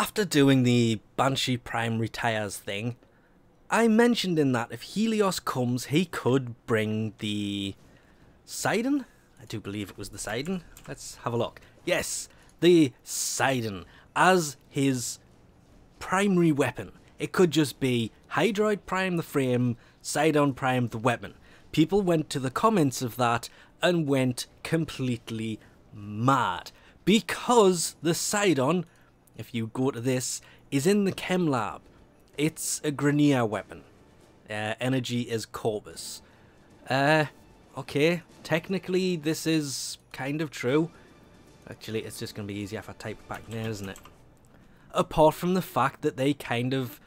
After doing the Banshee Prime retires thing, I mentioned in that if Helios comes, he could bring the Sidon. I do believe it was the Sidon. Let's have a look. Yes, the Sidon as his primary weapon. It could just be Hydroid Prime the frame, Sidon Prime the weapon. People went to the comments of that and went completely mad. Because the Sidon, if you go to this, is in the chem lab. It's a Grineer weapon. Energy is Corpus. Okay, technically this is kind of true. Actually, it's just going to be easier if I type it back there, isn't it? Apart from the fact that they kind of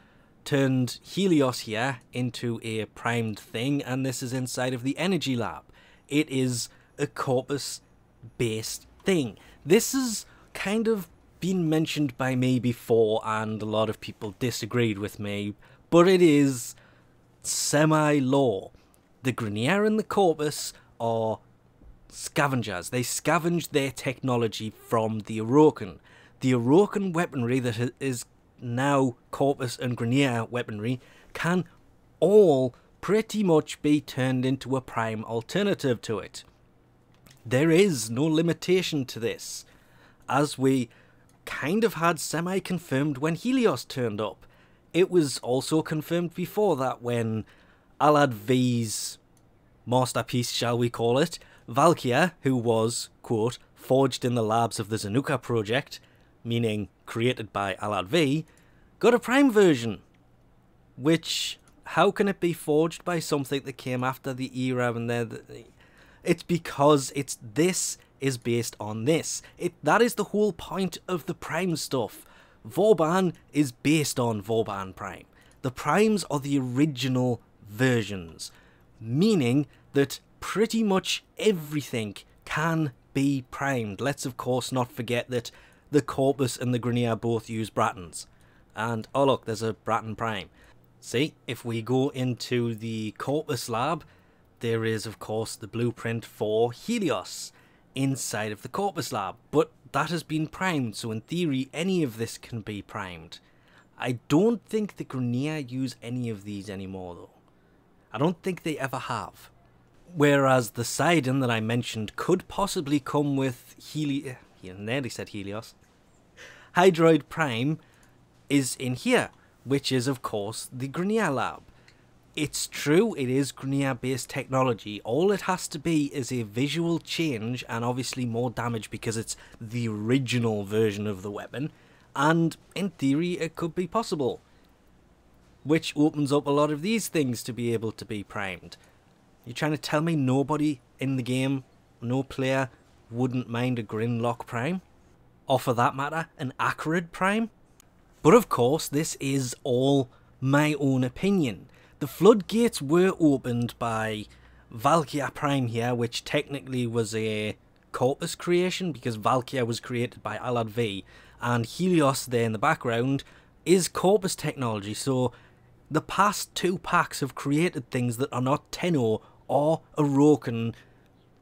turned Helios here into a primed thing, and this is inside of the energy lab. It is a Corpus-based thing. This has kind of been mentioned by me before, and a lot of people disagreed with me, but it is semi-law. The Grineer and the Corpus are scavengers. They scavenge their technology from the Orokin. The Orokin weaponry that is now Corpus and Grineer weaponry can all pretty much be turned into a prime alternative to it. There is no limitation to this, as we kind of had semi-confirmed when Helios turned up. It was also confirmed before that when Alad V's masterpiece, shall we call it, Valkyr, who was, quote, forged in the labs of the Zanuka project, meaning created by Alad V, got a prime version. Which, how can it be forged by something that came after the era and it's because this is based on this. That is the whole point of the prime stuff. Vauban is based on Vauban Prime. The primes are the original versions, meaning that pretty much everything can be primed. Let's of course not forget that the Corpus and the Grineer both use bratons. And oh look, there's a braton prime. See, if we go into the Corpus lab, there is of course the blueprint for Helios inside of the Corpus lab, but that has been primed, so in theory any of this can be primed. I don't think the Grineer use any of these anymore though. I don't think they ever have. Whereas the Sidon that I mentioned could possibly come with I nearly said Helios. Hydroid Prime is in here, which is of course the Grineer lab. It's true, it is Grineer based technology. All it has to be is a visual change and obviously more damage because it's the original version of the weapon. And in theory it could be possible. Which opens up a lot of these things to be able to be primed. You're trying to tell me nobody in the game, no player, wouldn't mind a Grinlock Prime? Or for that matter, an Acrid Prime? But of course, this is all my own opinion. The floodgates were opened by Valkyr Prime here, which technically was a Corpus creation because Valkyr was created by Alad V, and Helios there in the background is Corpus technology, so the past two packs have created things that are not Tenno or Orokin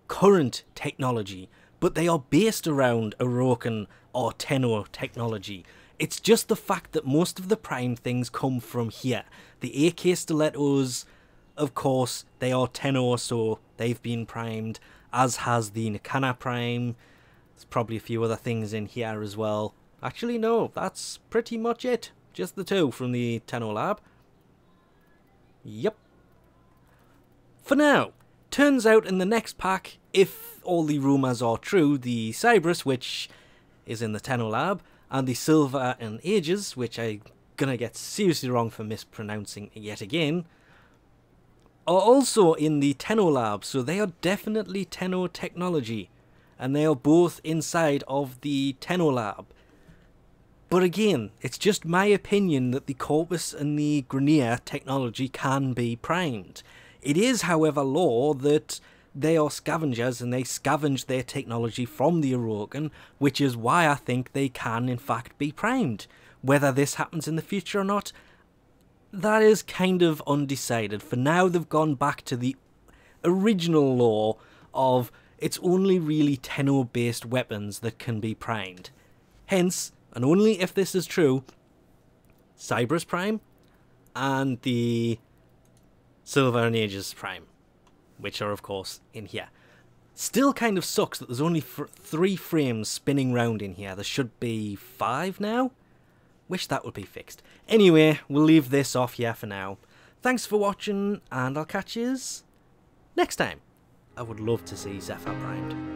current technology, but they are based around Orokin or Tenno technology. It's just the fact that most of the prime things come from here. The AK stilettos, of course, they are Tenno, so they've been primed, as has the Nakana Prime. There's probably a few other things in here as well. Actually, no, that's pretty much it. Just the two from the Tenno lab. Yep. For now, turns out in the next pack, if all the rumours are true, the Cyberus, which is in the Tenno lab, and the Silver and Aegis, which I'm gonna get seriously wrong for mispronouncing yet again, are also in the Tenno lab, so they are definitely Tenno technology, and they are both inside of the Tenno lab. But again, it's just my opinion that the Corpus and the Grineer technology can be primed. It is, however, law that they are scavengers and they scavenge their technology from the Orokin, which is why I think they can in fact be primed. Whether this happens in the future or not, that is kind of undecided. For now, they've gone back to the original law of it's only really Tenno-based weapons that can be primed. Hence, and only if this is true, Cyberus Prime and the Silver and Aegis Prime, which are of course in here. Still kind of sucks that there's only 3 frames spinning round in here. There should be 5 now. Wish that would be fixed. Anyway, we'll leave this off here for now. Thanks for watching, and I'll catch yous next time. I would love to see Zephyr primed.